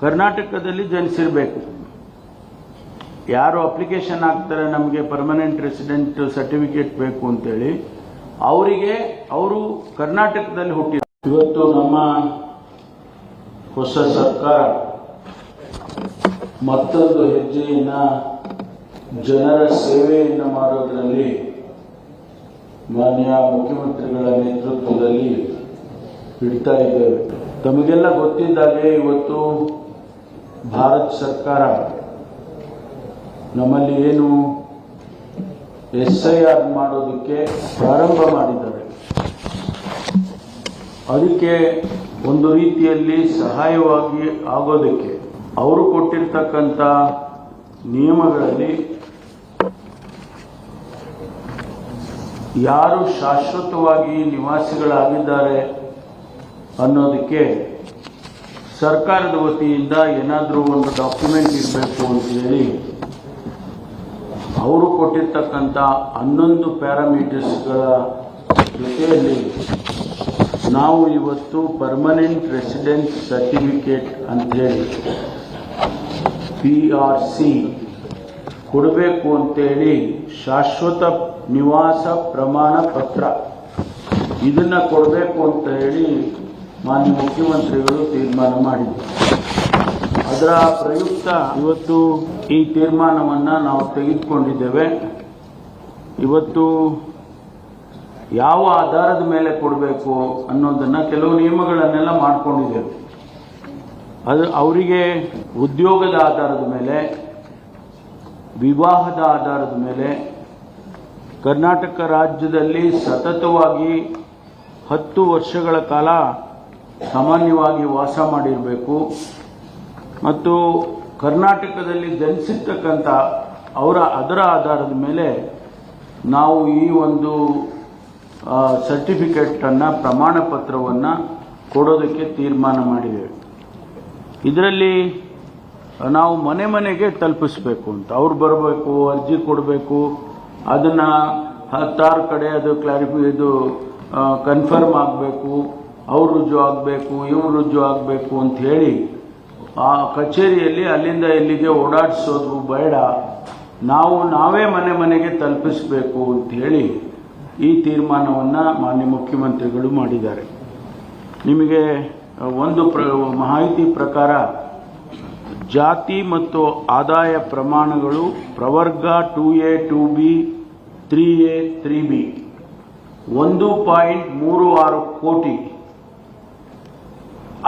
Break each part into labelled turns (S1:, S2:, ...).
S1: ಕರ್ನಾಟಕದಲ್ಲಿ ಜನಿಸಿರಬೇಕು. ಯಾರು ಅಪ್ಲಿಕೇಶನ್ ಹಾಕ್ತಾರೆ ನಮಗೆ ಪರ್ಮನೆಂಟ್ ರೆಸಿಡೆಂಟ್ ಸರ್ಟಿಫಿಕೇಟ್ ಬೇಕು ಅಂತೇಳಿ, ಅವರು ಕರ್ನಾಟಕದಲ್ಲಿ ಹುಟ್ಟಿದ್ದಾರೆ. ಇವತ್ತು ನಮ್ಮ ಹೊಸ ಸರ್ಕಾರ ಮತ್ತೊಂದು ಹೆಜ್ಜೆಯನ್ನ ಜನರ ಸೇವೆಯನ್ನು ಮಾಡೋದರಲ್ಲಿ ಮಾನ್ಯ ಮುಖ್ಯಮಂತ್ರಿಗಳ ನೇತೃತ್ವದಲ್ಲಿ ಇಡ್ತಾ ಇದ್ದೇವೆ. ತಮಗೆಲ್ಲ ಗೊತ್ತಿದ್ದಾಗೆ ಇವತ್ತು ಭಾರತ ಸರ್ಕಾರ ನಮ್ಮಲ್ಲಿ ಏನು SIR ಮಾಡೋದಕ್ಕೆ ಪ್ರಾರಂಭ ಮಾಡಿದ್ದಾರೆ. ಅದಕ್ಕೆ ಒಂದು ರೀತಿಯಲ್ಲಿ ಸಹಾಯವಾಗಿ ಆಗೋದಕ್ಕೆ ಅವರು ಕೊಟ್ಟಿರ್ತಕ್ಕಂಥ ನಿಯಮಗಳಲ್ಲಿ ಯಾರು ಶಾಶ್ವತವಾಗಿ ನಿವಾಸಿಗಳಾಗಿದ್ದಾರೆ ಅನ್ನೋದಕ್ಕೆ ಸರ್ಕಾರದ ವತಿಯಿಂದ ಏನಾದರೂ ಒಂದು ಡಾಕ್ಯುಮೆಂಟ್ ಇರಬೇಕು ಅಂತ ಹೇಳಿ ಅವರು ಕೊಟ್ಟಿರ್ತಕ್ಕಂಥ 11 ಪ್ಯಾರಾಮೀಟರ್ಸ್ಗಳ ಜೊತೆಯಲ್ಲಿ ನಾವು ಇವತ್ತು ಪರ್ಮನೆಂಟ್ ರೆಸಿಡೆಂಟ್ ಸರ್ಟಿಫಿಕೇಟ್ ಅಂತೇಳಿ PRC ಕೊಡಬೇಕು ಅಂತೇಳಿ ಶಾಶ್ವತ ನಿವಾಸ ಪ್ರಮಾಣ ಪತ್ರ ಇದನ್ನ ಕೊಡಬೇಕು ಅಂತ ಹೇಳಿ ಮಾನ್ಯ ಮುಖ್ಯಮಂತ್ರಿಗಳು ತೀರ್ಮಾನ ಮಾಡಿದ್ದಾರೆ. ಅದರ ಪ್ರಯುಕ್ತ ಇವತ್ತು ಈ ತೀರ್ಮಾನವನ್ನು ನಾವು ತೆಗೆದುಕೊಂಡಿದ್ದೇವೆ. ಇವತ್ತು ಯಾವ ಆಧಾರದ ಮೇಲೆ ಕೊಡಬೇಕು ಅನ್ನೋದನ್ನ ಕೆಲವು ನಿಯಮಗಳನ್ನೆಲ್ಲ ಮಾಡಿಕೊಂಡಿದ್ದೇವೆ. ಅದು ಅವರಿಗೆ ಉದ್ಯೋಗದ ಆಧಾರದ ಮೇಲೆ, ವಿವಾಹದ ಆಧಾರದ ಮೇಲೆ, ಕರ್ನಾಟಕ ರಾಜ್ಯದಲ್ಲಿ ಸತತವಾಗಿ 10 ವರ್ಷಗಳ ಕಾಲ ಸಾಮಾನ್ಯವಾಗಿ ವಾಸ ಮಾಡಿರಬೇಕು ಮತ್ತು ಕರ್ನಾಟಕದಲ್ಲಿ ಜನಿಸಿರ್ತಕ್ಕಂಥ ಅದರ ಆಧಾರದ ಮೇಲೆ ನಾವು ಈ ಒಂದು ಸರ್ಟಿಫಿಕೇಟನ್ನು ಪ್ರಮಾಣ ಪತ್ರವನ್ನು ಕೊಡೋದಕ್ಕೆ ತೀರ್ಮಾನ ಮಾಡಿದ್ದೇವೆ. ಇದರಲ್ಲಿ ನಾವು ಮನೆ ಮನೆಗೆ ತಲುಪಿಸಬೇಕು ಅಂತ ಅವ್ರು ಬರಬೇಕು, ಅರ್ಜಿ ಕೊಡಬೇಕು, ಅದನ್ನು 16 ಕಡೆ ಅದು ಕನ್ಫರ್ಮ್ ಆಗಬೇಕು, ಅವ್ರು ರುಜು ಆಗಬೇಕು, ಇವ್ರು ರುಜು ಆಗಬೇಕು ಅಂತ ಹೇಳಿ ಆ ಕಚೇರಿಯಲ್ಲಿ ಅಲ್ಲಿಂದ ಇಲ್ಲಿಗೆ ಓಡಾಡಿಸೋದು ಬೇಡ, ನಾವೇ ಮನೆ ಮನೆಗೆ ತಲುಪಿಸಬೇಕು ಅಂತ ಹೇಳಿ ಈ ತೀರ್ಮಾನವನ್ನು ಮಾನ್ಯ ಮುಖ್ಯಮಂತ್ರಿಗಳು ಮಾಡಿದ್ದಾರೆ. ನಿಮಗೆ ಒಂದು ಮಾಹಿತಿ ಪ್ರಕಾರ ಜಾತಿ ಮತ್ತು ಆದಾಯ ಪ್ರಮಾಣಗಳು ಪ್ರವರ್ಗ 2A 2B 3A 3B 1.36 ಕೋಟಿ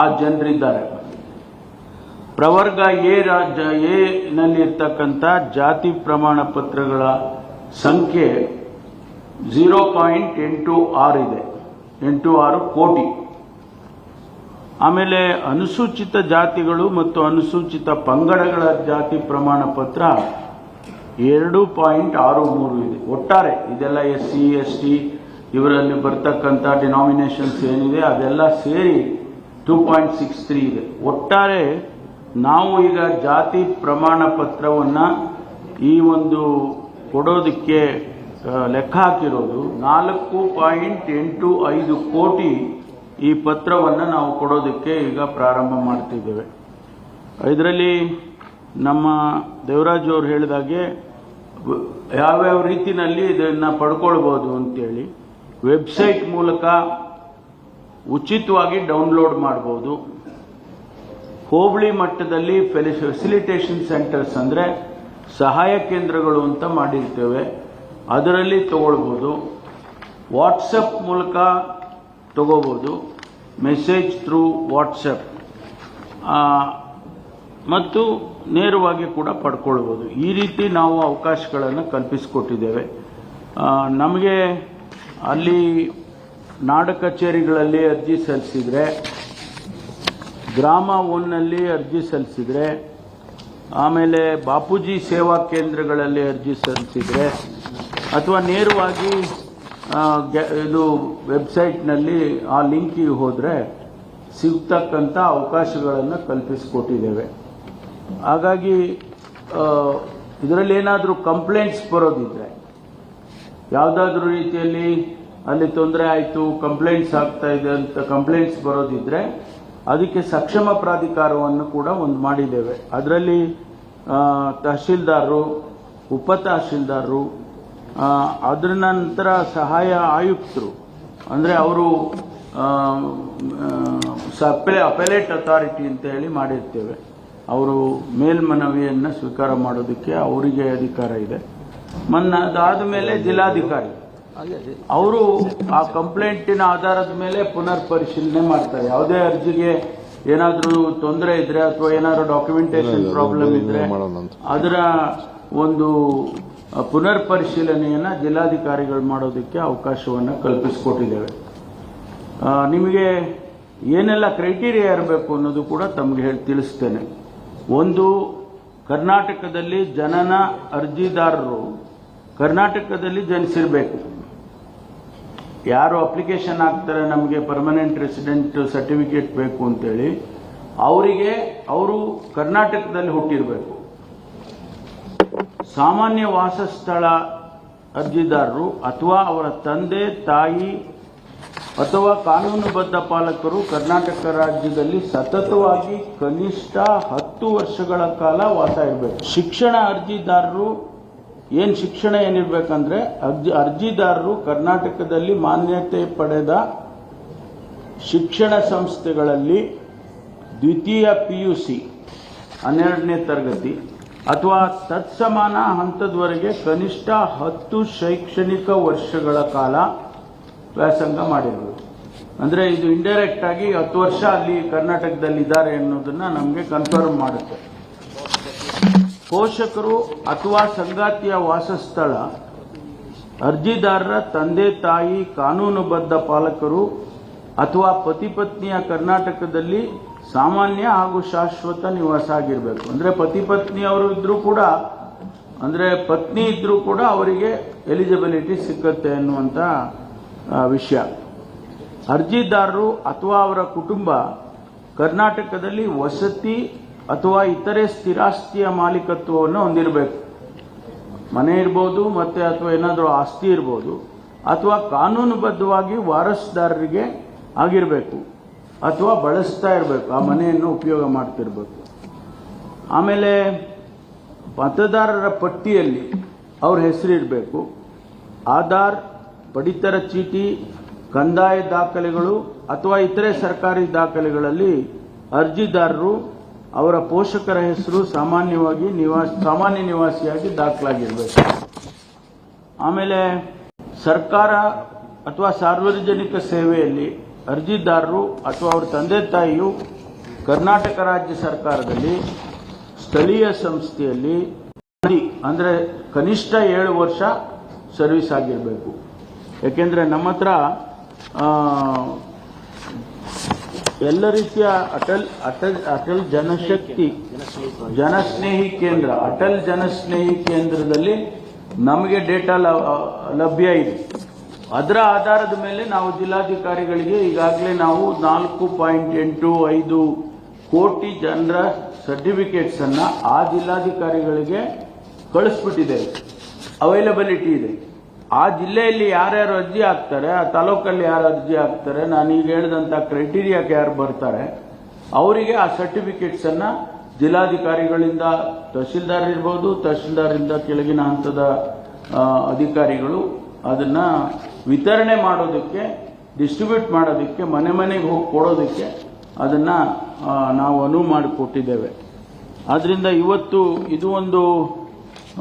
S1: ಆ ಜನರಿದ್ದಾರೆ. ಪ್ರವರ್ಗ ಎ ನಲ್ಲಿರ್ತಕ್ಕಂಥ ಜಾತಿ ಪ್ರಮಾಣ ಪತ್ರಗಳ ಸಂಖ್ಯೆ 0.86 ಇದೆ, 86 ಕೋಟಿ. ಆಮೇಲೆ ಅನುಸೂಚಿತ ಜಾತಿಗಳು ಮತ್ತು ಅನುಸೂಚಿತ ಪಂಗಡಗಳ ಜಾತಿ ಪ್ರಮಾಣ ಪತ್ರ 2.63 ಇದೆ. ಒಟ್ಟಾರೆ ಇದೆಲ್ಲ SC ST ಇವರಲ್ಲಿ ಬರ್ತಕ್ಕಂಥ ಡಿನಾಮಿನೇಷನ್ಸ್ ಏನಿದೆ ಅದೆಲ್ಲ ಸೇರಿ 2.63 ಇದೆ. ಒಟ್ಟಾರೆ ನಾವು ಈಗ ಜಾತಿ ಪ್ರಮಾಣ ಪತ್ರವನ್ನು ಈ ಒಂದು ಕೊಡೋದಕ್ಕೆ ಲೆಕ್ಕ ಹಾಕಿರೋದು 4.85 ಕೋಟಿ ಈ ಪತ್ರವನ್ನು ನಾವು ಕೊಡೋದಕ್ಕೆ ಈಗ ಪ್ರಾರಂಭ ಮಾಡ್ತಿದ್ದೇವೆ. ಇದರಲ್ಲಿ ನಮ್ಮ ದೇವರಾಜ್ ಅವರು ಹೇಳಿದಾಗೆ ಯಾವ್ಯಾವ ರೀತಿಯಲ್ಲಿ ಇದನ್ನು ಪಡ್ಕೊಳ್ಬೋದು ಅಂತೇಳಿ ವೆಬ್ಸೈಟ್ ಮೂಲಕ ಉಚಿತವಾಗಿ ಡೌನ್ಲೋಡ್ ಮಾಡಬಹುದು. ಹೋಬಳಿ ಮಟ್ಟದಲ್ಲಿ ಫೆಸಿಲಿಟೇಷನ್ ಸೆಂಟರ್ಸ್ ಅಂದರೆ ಸಹಾಯ ಕೇಂದ್ರಗಳು ಅಂತ ಮಾಡಿರ್ತೇವೆ, ಅದರಲ್ಲಿ ತಗೊಳ್ಬೋದು. ವಾಟ್ಸಪ್ ಮೂಲಕ ತಗೋಬೋದು, ಮೆಸೇಜ್ ಥ್ರೂ ವಾಟ್ಸಪ್, ಮತ್ತು ನೇರವಾಗಿ ಕೂಡ ಪಡ್ಕೊಳ್ಬೋದು. ಈ ರೀತಿ ನಾವು ಅವಕಾಶಗಳನ್ನು ಕಲ್ಪಿಸಿಕೊಟ್ಟಿದ್ದೇವೆ. ನಮಗೆ ಅಲ್ಲಿ ನಾಡ ಕಚೇರಿಗಳಲ್ಲಿ ಅರ್ಜಿ ಸಲ್ಲಿಸಿದರೆ, ಗ್ರಾಮ 1ನಲ್ಲಿ ಅರ್ಜಿ ಸಲ್ಲಿಸಿದರೆ, ಆಮೇಲೆ ಬಾಪೂಜಿ ಸೇವಾ ಕೇಂದ್ರಗಳಲ್ಲಿ ಅರ್ಜಿ ಸಲ್ಲಿಸಿದರೆ, ಅಥವಾ ನೇರವಾಗಿ ಇದು ವೆಬ್ಸೈಟ್ನಲ್ಲಿ ಆ ಲಿಂಕಿಗೆ ಹೋದರೆ ಸಿಗ್ತಕ್ಕಂಥ ಅವಕಾಶಗಳನ್ನು ಕಲ್ಪಿಸಿಕೊಟ್ಟಿದ್ದೇವೆ. ಹಾಗಾಗಿ ಇದರಲ್ಲಿ ಏನಾದರೂ ಕಂಪ್ಲೇಂಟ್ಸ್ ಬರೋದಿದ್ರೆ, ಯಾವುದಾದ್ರೂ ರೀತಿಯಲ್ಲಿ ಅಲ್ಲಿ ತೊಂದರೆ ಆಯಿತು, ಕಂಪ್ಲೇಂಟ್ಸ್ ಆಗ್ತಾ ಇದೆ ಅಂತ ಕಂಪ್ಲೇಂಟ್ಸ್ ಬರೋದಿದ್ರೆ ಅದಕ್ಕೆ ಸಕ್ಷಮ ಪ್ರಾಧಿಕಾರವನ್ನು ಕೂಡ ಒಂದು ಮಾಡಿದ್ದೇವೆ. ಅದರಲ್ಲಿ ತಹಶೀಲ್ದಾರರು, ಉಪ ತಹಶೀಲ್ದಾರರು, ಅದರ ನಂತರ ಸಹಾಯ ಆಯುಕ್ತರು, ಅಂದರೆ ಅವರು ಅಪೆಲೇಟ್ ಅಥಾರಿಟಿ ಅಂತ ಹೇಳಿ ಮಾಡಿರ್ತೇವೆ. ಅವರು ಮೇಲ್ಮನವಿಯನ್ನು ಸ್ವೀಕಾರ ಮಾಡೋದಕ್ಕೆ ಅವರಿಗೆ ಅಧಿಕಾರ ಇದೆ. ಅದಾದ ಮೇಲೆ ಜಿಲ್ಲಾಧಿಕಾರಿ ಅವರು ಆ ಕಂಪ್ಲೇಂಟಿನ ಆಧಾರದ ಮೇಲೆ ಪುನರ್ ಪರಿಶೀಲನೆ ಮಾಡ್ತಾರೆ. ಯಾವುದೇ ಅರ್ಜಿಗೆ ಏನಾದರೂ ತೊಂದರೆ ಇದ್ರೆ ಅಥವಾ ಏನಾದರೂ ಡಾಕ್ಯುಮೆಂಟೇಶನ್ ಪ್ರಾಬ್ಲಮ್ ಇದ್ರೆ ಅದರ ಒಂದು ಪುನರ್ ಪರಿಶೀಲನೆಯನ್ನು ಜಿಲ್ಲಾಧಿಕಾರಿಗಳು ಮಾಡೋದಕ್ಕೆ ಅವಕಾಶವನ್ನು ಕಲ್ಪಿಸಿಕೊಟ್ಟಿದ್ದೇವೆ. ನಿಮಗೆ ಏನೆಲ್ಲ ಕ್ರೈಟೀರಿಯಾ ಇರಬೇಕು ಅನ್ನೋದು ಕೂಡ ತಮಗೆ ತಿಳಿಸ್ತೇನೆ. ಒಂದು, ಕರ್ನಾಟಕದಲ್ಲಿ ಜನನ ಅರ್ಜಿದಾರರು ಕರ್ನಾಟಕದಲ್ಲಿ ಜನಿಸಿರಬೇಕು. ಯಾರು ಅಪ್ಲಿಕೇಶನ್ ಹಾಕ್ತಾರೆ ನಮಗೆ ಪರ್ಮನೆಂಟ್ ರೆಸಿಡೆಂಟ್ ಸರ್ಟಿಫಿಕೇಟ್ ಬೇಕು ಅಂತೇಳಿ, ಅವರು ಕರ್ನಾಟಕದಲ್ಲಿ ಹುಟ್ಟಿರಬೇಕು. ಸಾಮಾನ್ಯ ವಾಸಸ್ಥಳ ಅರ್ಜಿದಾರರು ಅಥವಾ ಅವರ ತಂದೆ ತಾಯಿ ಅಥವಾ ಕಾನೂನುಬದ್ಧ ಪಾಲಕರು ಕರ್ನಾಟಕ ರಾಜ್ಯದಲ್ಲಿ ಸತತವಾಗಿ ಕನಿಷ್ಠ 10 ವರ್ಷಗಳ ಕಾಲ ವಾಸ ಇರಬೇಕು. ಶಿಕ್ಷಣ ಅರ್ಜಿದಾರರು ಶಿಕ್ಷಣ ಏನಿರಬೇಕಂದ್ರೆ ಅರ್ಜಿದಾರರು ಕರ್ನಾಟಕದಲ್ಲಿ ಮಾನ್ಯತೆ ಪಡೆದ ಶಿಕ್ಷಣ ಸಂಸ್ಥೆಗಳಲ್ಲಿ ದ್ವಿತೀಯ PUC 12ನೇ ತರಗತಿ ಅಥವಾ ತತ್ಸಮಾನ ಹಂತದವರೆಗೆ ಕನಿಷ್ಠ 10 ಶೈಕ್ಷಣಿಕ ವರ್ಷಗಳ ಕಾಲ ವ್ಯಾಸಂಗ ಮಾಡಿರಬೇಕು. ಅಂದರೆ ಇದು ಇಂಡೈರೆಕ್ಟ್ ಆಗಿ 10 ವರ್ಷ ಅಲ್ಲಿ ಕರ್ನಾಟಕದಲ್ಲಿ ಇದ್ದಾರೆ ಅನ್ನೋದನ್ನ ನಮಗೆ ಕನ್ಫರ್ಮ್ ಮಾಡುತ್ತೆ. ಪೋಷಕರು ಅಥವಾ ಸಂಗಾತಿಯ ವಾಸಸ್ಥಳ ಅರ್ಜಿದಾರರ ತಂದೆ ತಾಯಿ ಕಾನೂನುಬದ್ಧ ಪಾಲಕರು ಅಥವಾ ಪತಿ ಪತ್ನಿಯ ಕರ್ನಾಟಕದಲ್ಲಿ ಸಾಮಾನ್ಯ ಹಾಗೂ ಶಾಶ್ವತ ನಿವಾಸ ಆಗಿರಬೇಕು. ಅಂದರೆ ಪತಿ ಪತ್ನಿಯವರು ಇದ್ರೂ ಕೂಡ, ಅಂದರೆ ಪತ್ನಿ ಇದ್ರೂ ಕೂಡ ಅವರಿಗೆ ಎಲಿಜಿಬಿಲಿಟಿ ಸಿಕ್ಕತ್ತೆ ಅನ್ನುವಂಥ ವಿಷಯ. ಅರ್ಜಿದಾರರು ಅಥವಾ ಅವರ ಕುಟುಂಬ ಕರ್ನಾಟಕದಲ್ಲಿ ವಸತಿ ಅಥವಾ ಇತರೆ ಸ್ಥಿರಾಸ್ತಿಯ ಮಾಲೀಕತ್ವವನ್ನು ಹೊಂದಿರಬೇಕು. ಮನೆ ಇರ್ಬೋದು, ಮತ್ತೆ ಅಥವಾ ಏನಾದರೂ ಆಸ್ತಿ ಇರ್ಬೋದು, ಅಥವಾ ಕಾನೂನುಬದ್ಧವಾಗಿ ವಾರಸುದಾರರಿಗೆ ಆಗಿರಬೇಕು ಅಥವಾ ಬಳಸ್ತಾ ಇರಬೇಕು, ಆ ಮನೆಯನ್ನು ಉಪಯೋಗ ಮಾಡ್ತಿರ್ಬೇಕು. ಆಮೇಲೆ ಮತದಾರರ ಪಟ್ಟಿಯಲ್ಲಿ ಅವ್ರ ಹೆಸರಿರಬೇಕು. ಆಧಾರ್, ಪಡಿತರ ಚೀಟಿ, ಕಂದಾಯ ದಾಖಲೆಗಳು ಅಥವಾ ಇತರೆ ಸರ್ಕಾರಿ ದಾಖಲೆಗಳಲ್ಲಿ ಅರ್ಜಿದಾರರು ಅವರ ಪೋಷಕರ ಹೆಸರು ಸಾಮಾನ್ಯ ನಿವಾಸಿಯಾಗಿ ದಾಖಲಾಗಿರಬೇಕು. ಆಮೇಲೆ ಸರ್ಕಾರ ಅಥವಾ ಸಾರ್ವಜನಿಕ ಸೇವೆಯಲ್ಲಿ ಅರ್ಜಿದಾರರು ಅಥವಾ ಅವರ ತಂದೆ ತಾಯಿಯು ಕರ್ನಾಟಕ ರಾಜ್ಯ ಸರ್ಕಾರದಲ್ಲಿ ಸ್ಥಳೀಯ ಸಂಸ್ಥೆಯಲ್ಲಿ ಅಂದರೆ ಕನಿಷ್ಠ 7 ವರ್ಷ ಸರ್ವಿಸ್ ಆಗಿರಬೇಕು. ಯಾಕೆಂದರೆ ನಮ್ಮ ಹತ್ರ ಎಲ್ಲ ರೀತಿಯ ಅಟಲ್ ಜನಸ್ನೇಹಿ ಕೇಂದ್ರ, ಅಟಲ್ ಜನಸ್ನೇಹಿ ಕೇಂದ್ರದಲ್ಲಿ ನಮಗೆ ಡೇಟಾ ಲಭ್ಯ ಇದೆ. ಅದರ ಆಧಾರದ ಮೇಲೆ ನಾವು ಜಿಲ್ಲಾಧಿಕಾರಿಗಳಿಗೆ ಈಗಾಗಲೇ ನಾವು 4.85 ಕೋಟಿ ಜನರ ಸರ್ಟಿಫಿಕೇಟ್ಸ್ ಅನ್ನ ಆ ಜಿಲ್ಲಾಧಿಕಾರಿಗಳಿಗೆ ಕಳಿಸ್ಬಿಟ್ಟಿದ್ದೇವೆ. ಅವೈಲಬಿಲಿಟಿ ಇದೆ. ಆ ಜಿಲ್ಲೆಯಲ್ಲಿ ಯಾರ್ಯಾರು ಅರ್ಜಿ ಹಾಕ್ತಾರೆ, ಆ ತಾಲೂಕಲ್ಲಿ ಯಾರು ಅರ್ಜಿ ಹಾಕ್ತಾರೆ, ನಾನು ಈಗ ಹೇಳಿದಂಥ ಕ್ರೈಟೀರಿಯಾಕ್ಕೆ ಯಾರು ಬರ್ತಾರೆ ಅವರಿಗೆ ಆ ಸರ್ಟಿಫಿಕೇಟ್ಸ್ ಅನ್ನ ಜಿಲ್ಲಾಧಿಕಾರಿಗಳಿಂದ, ತಹಶೀಲ್ದಾರ್ ಇರ್ಬೋದು, ತಹಶೀಲ್ದಾರಿಂದ ಕೆಳಗಿನ ಹಂತದ ಅಧಿಕಾರಿಗಳು ಅದನ್ನ ವಿತರಣೆ ಮಾಡೋದಕ್ಕೆ, ಡಿಸ್ಟ್ರಿಬ್ಯೂಟ್ ಮಾಡೋದಕ್ಕೆ, ಮನೆ ಮನೆಗೆ ಹೋಗಿ ಕೊಡೋದಕ್ಕೆ ಅದನ್ನ ನಾವು ಅನುವು ಮಾಡಿಕೊಟ್ಟಿದ್ದೇವೆ. ಆದ್ರಿಂದ ಇವತ್ತು ಇದು ಒಂದು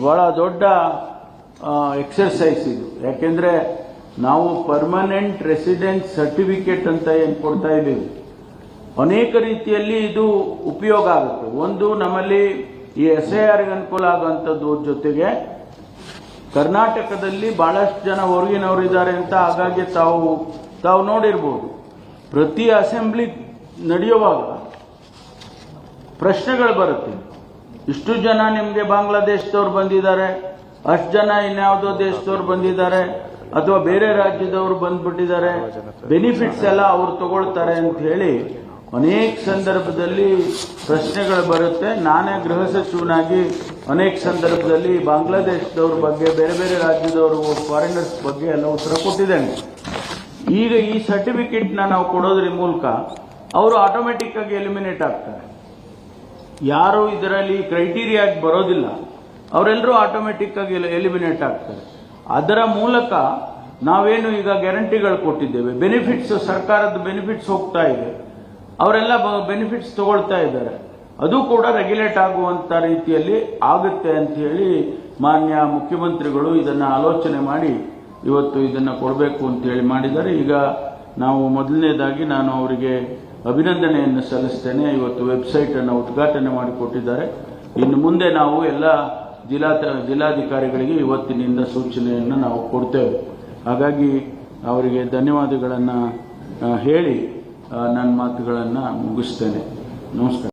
S1: ಬಹಳ ದೊಡ್ಡ ಎಕ್ಸರ್ಸೈಸ್ ಇದು. ಯಾಕೆಂದ್ರೆ ನಾವು ಪರ್ಮನೆಂಟ್ ರೆಸಿಡೆಂಟ್ ಸರ್ಟಿಫಿಕೇಟ್ ಅಂತ ಏನು ಕೊಡ್ತಾ ಇದ್ದೀವಿ, ಅನೇಕ ರೀತಿಯಲ್ಲಿ ಇದು ಉಪಯೋಗ ಆಗುತ್ತೆ. ಒಂದು, ನಮ್ಮಲ್ಲಿ ಈ SIRಗೆ ಅನುಕೂಲ ಆಗುವಂಥದ್ದು ಜೊತೆಗೆ ಕರ್ನಾಟಕದಲ್ಲಿ ಬಹಳಷ್ಟು ಜನ ಹೊರಗಿನವರಿದ್ದಾರೆ ಅಂತ ಹಾಗಾಗಿ ತಾವು ನೋಡಿರ್ಬೋದು. ಪ್ರತಿ ಅಸೆಂಬ್ಲಿ ನಡೆಯುವಾಗ ಪ್ರಶ್ನೆಗಳು ಬರುತ್ತೆ. ಇಷ್ಟು ಜನ ನಿಮಗೆ ಬಾಂಗ್ಲಾದೇಶದವ್ರು ಬಂದಿದ್ದಾರೆ, ಅಷ್ಟು ಜನ ಇನ್ಯಾವುದೋ ದೇಶದವ್ರು ಬಂದಿದ್ದಾರೆ, ಅಥವಾ ಬೇರೆ ರಾಜ್ಯದವರು ಬಂದ್ಬಿಟ್ಟಿದ್ದಾರೆ, ಬೆನಿಫಿಟ್ಸ್ ಎಲ್ಲ ಅವ್ರು ತಗೊಳ್ತಾರೆ ಅಂತ ಹೇಳಿ ಅನೇಕ ಸಂದರ್ಭದಲ್ಲಿ ಪ್ರಶ್ನೆಗಳು ಬರುತ್ತೆ. ನಾನೇ ಗೃಹ ಸಚಿವನಾಗಿ ಅನೇಕ ಸಂದರ್ಭದಲ್ಲಿ ಬಾಂಗ್ಲಾದೇಶದವ್ರ ಬಗ್ಗೆ, ಬೇರೆ ಬೇರೆ ರಾಜ್ಯದವರು, ಫಾರಿನರ್ಸ್ ಬಗ್ಗೆ ಎಲ್ಲ ಉತ್ತರ ಕೊಟ್ಟಿದ್ದೇನೆ. ಈಗ ಈ ಸರ್ಟಿಫಿಕೇಟ್ನ ನಾವು ಕೊಡೋದ್ರ ಮೂಲಕ ಅವರು ಆಟೋಮೆಟಿಕ್ ಆಗಿ ಎಲಿಮಿನೇಟ್ ಆಗ್ತಾರೆ. ಯಾರು ಇದರಲ್ಲಿ ಕ್ರೈಟೀರಿಯಾಗಿ ಬರೋದಿಲ್ಲ ಅವರೆಲ್ಲರೂ ಆಟೋಮೆಟಿಕ್ ಆಗಿ ಎಲಿಮಿನೇಟ್ ಆಗ್ತಾರೆ. ಅದರ ಮೂಲಕ ನಾವೇನು ಈಗ ಗ್ಯಾರಂಟಿಗಳು ಕೊಟ್ಟಿದ್ದೇವೆ, ಬೆನಿಫಿಟ್ಸ್, ಸರ್ಕಾರದ ಬೆನಿಫಿಟ್ಸ್ ಹೋಗ್ತಾ ಇದೆ, ಅವರೆಲ್ಲ ಬೆನಿಫಿಟ್ಸ್ ತಗೊಳ್ತಾ ಇದ್ದಾರೆ. ಅದು ಕೂಡ ರೆಗ್ಯುಲೇಟ್ ಆಗುವಂತ ರೀತಿಯಲ್ಲಿ ಆಗುತ್ತೆ ಅಂತ ಹೇಳಿ ಮಾನ್ಯ ಮುಖ್ಯಮಂತ್ರಿಗಳು ಇದನ್ನ ಆಲೋಚನೆ ಮಾಡಿ ಇವತ್ತು ಇದನ್ನ ಕೊಡಬೇಕು ಅಂತ ಹೇಳಿ ಮಾಡಿದ್ದಾರೆ. ಈಗ ನಾವು ಮೊದಲನೇದಾಗಿ ನಾನು ಅವರಿಗೆ ಅಭಿನಂದನೆಯನ್ನು ಸಲ್ಲಿಸ್ತೇನೆ. ಇವತ್ತು ವೆಬ್ಸೈಟ್ ಅನ್ನು ಉದ್ಘಾಟನೆ ಮಾಡಿಕೊಟ್ಟಿದ್ದಾರೆ. ಇನ್ನು ಮುಂದೆ ನಾವು ಎಲ್ಲ ಜಿಲ್ಲಾಧಿಕಾರಿಗಳಿಗೆ ಇವತ್ತಿನಿಂದ ಸೂಚನೆಯನ್ನು ನಾವು ಕೊಡ್ತೇವೆ. ಹಾಗಾಗಿ ಅವರಿಗೆ ಧನ್ಯವಾದಗಳನ್ನು ಹೇಳಿ ನನ್ನ ಮಾತುಗಳನ್ನು ಮುಗಿಸ್ತೇನೆ. ನಮಸ್ಕಾರ.